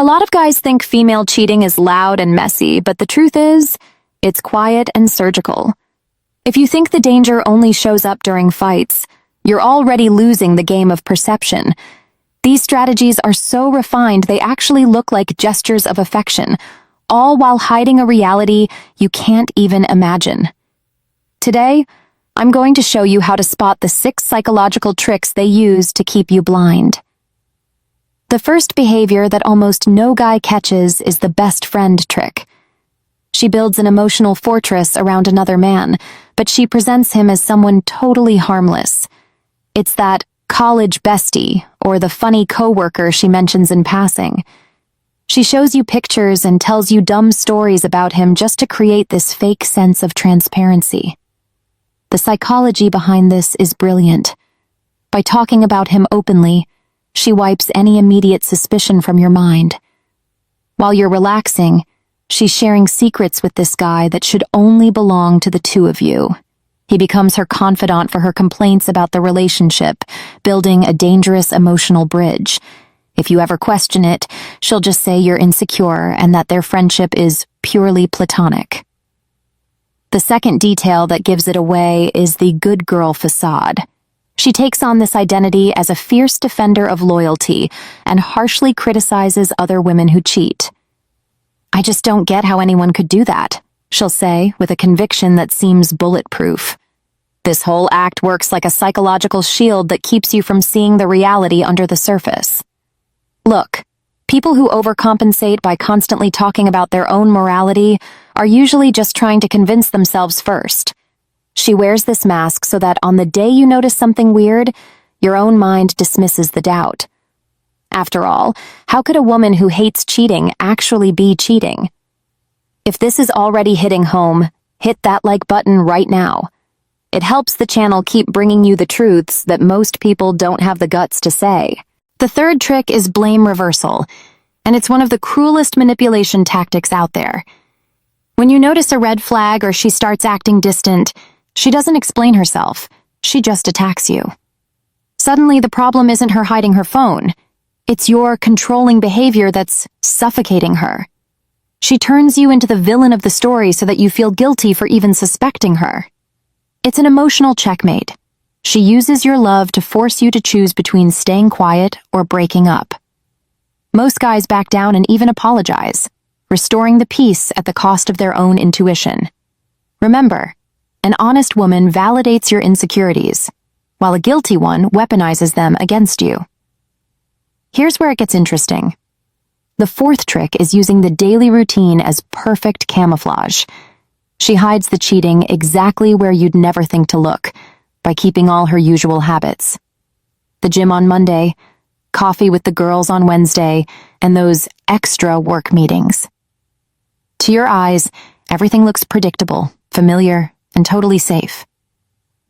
A lot of guys think female cheating is loud and messy, but the truth is, it's quiet and surgical. If you think the danger only shows up during fights, you're already losing the game of perception. These strategies are so refined they actually look like gestures of affection, all while hiding a reality you can't even imagine. Today, I'm going to show you how to spot the 6 psychological tricks they use to keep you blind. The first behavior that almost no guy catches is the best friend trick. She builds an emotional fortress around another man, but she presents him as someone totally harmless. It's that college bestie or the funny coworker she mentions in passing. She shows you pictures and tells you dumb stories about him just to create this fake sense of transparency. The psychology behind this is brilliant. By talking about him openly, she wipes any immediate suspicion from your mind. While you're relaxing, she's sharing secrets with this guy that should only belong to the two of you. He becomes her confidant for her complaints about the relationship, building a dangerous emotional bridge. If you ever question it, she'll just say you're insecure and that their friendship is purely platonic. The second detail that gives it away is the good girl facade. She takes on this identity as a fierce defender of loyalty and harshly criticizes other women who cheat. "I just don't get how anyone could do that," she'll say with a conviction that seems bulletproof. This whole act works like a psychological shield that keeps you from seeing the reality under the surface. Look, people who overcompensate by constantly talking about their own morality are usually just trying to convince themselves first. She wears this mask so that on the day you notice something weird, your own mind dismisses the doubt. After all, how could a woman who hates cheating actually be cheating? If this is already hitting home, hit that like button right now. It helps the channel keep bringing you the truths that most people don't have the guts to say. The third trick is blame reversal, and it's one of the cruelest manipulation tactics out there. When you notice a red flag or she starts acting distant, she doesn't explain herself, she just attacks you. Suddenly, the problem isn't her hiding her phone. It's your controlling behavior that's suffocating her. She turns you into the villain of the story so that you feel guilty for even suspecting her. It's an emotional checkmate. She uses your love to force you to choose between staying quiet or breaking up. Most guys back down and even apologize, restoring the peace at the cost of their own intuition. Remember, an honest woman validates your insecurities, while a guilty one weaponizes them against you. Here's where it gets interesting. The fourth trick is using the daily routine as perfect camouflage. She hides the cheating exactly where you'd never think to look, by keeping all her usual habits. The gym on Monday, coffee with the girls on Wednesday, and those extra work meetings. To your eyes, everything looks predictable, familiar, and totally safe.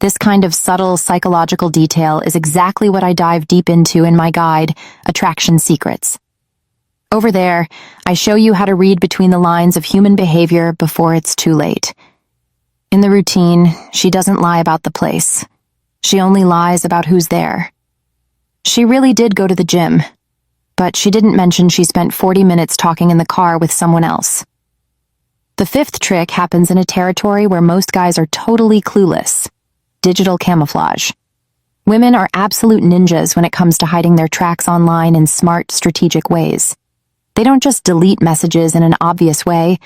This kind of subtle psychological detail is exactly what I dive deep into in my guide, Attraction Secrets. Over there, I show you how to read between the lines of human behavior before it's too late. In the routine, she doesn't lie about the place. She only lies about who's there. She really did go to the gym, but she didn't mention she spent 40 minutes talking in the car with someone else. The fifth trick happens in a territory where most guys are totally clueless: digital camouflage. Women are absolute ninjas when it comes to hiding their tracks online in smart, strategic ways. They don't just delete messages in an obvious way,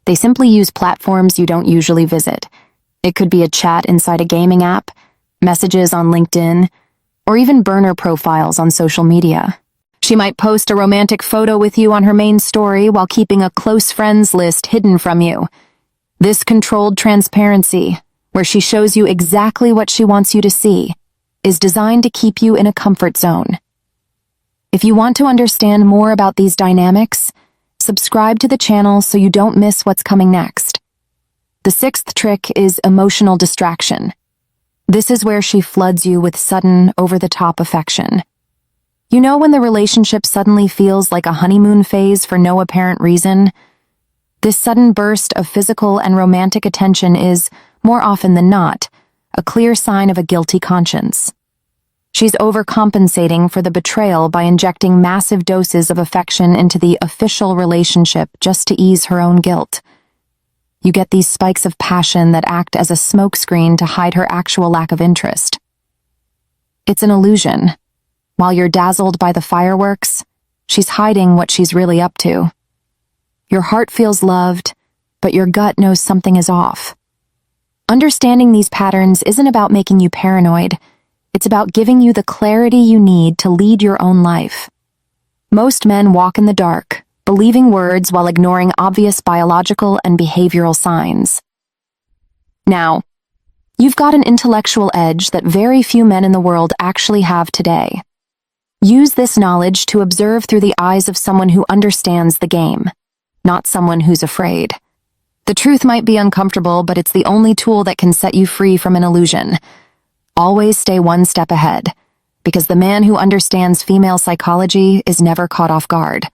they simply use platforms you don't usually visit. It could be a chat inside a gaming app, messages on LinkedIn, or even burner profiles on social media. She might post a romantic photo with you on her main story while keeping a close friends list hidden from you. This controlled transparency, where she shows you exactly what she wants you to see, is designed to keep you in a comfort zone. If you want to understand more about these dynamics, subscribe to the channel so you don't miss what's coming next. The sixth trick is emotional distraction. This is where she floods you with sudden, over-the-top affection. You know when the relationship suddenly feels like a honeymoon phase for no apparent reason? This sudden burst of physical and romantic attention is, more often than not, a clear sign of a guilty conscience. She's overcompensating for the betrayal by injecting massive doses of affection into the official relationship just to ease her own guilt. You get these spikes of passion that act as a smokescreen to hide her actual lack of interest. It's an illusion. While you're dazzled by the fireworks, she's hiding what she's really up to. Your heart feels loved, but your gut knows something is off. Understanding these patterns isn't about making you paranoid. It's about giving you the clarity you need to lead your own life. Most men walk in the dark, believing words while ignoring obvious biological and behavioral signs. Now, you've got an intellectual edge that very few men in the world actually have today. Use this knowledge to observe through the eyes of someone who understands the game, not someone who's afraid. The truth might be uncomfortable, but it's the only tool that can set you free from an illusion. Always stay one step ahead, because the man who understands female psychology is never caught off guard.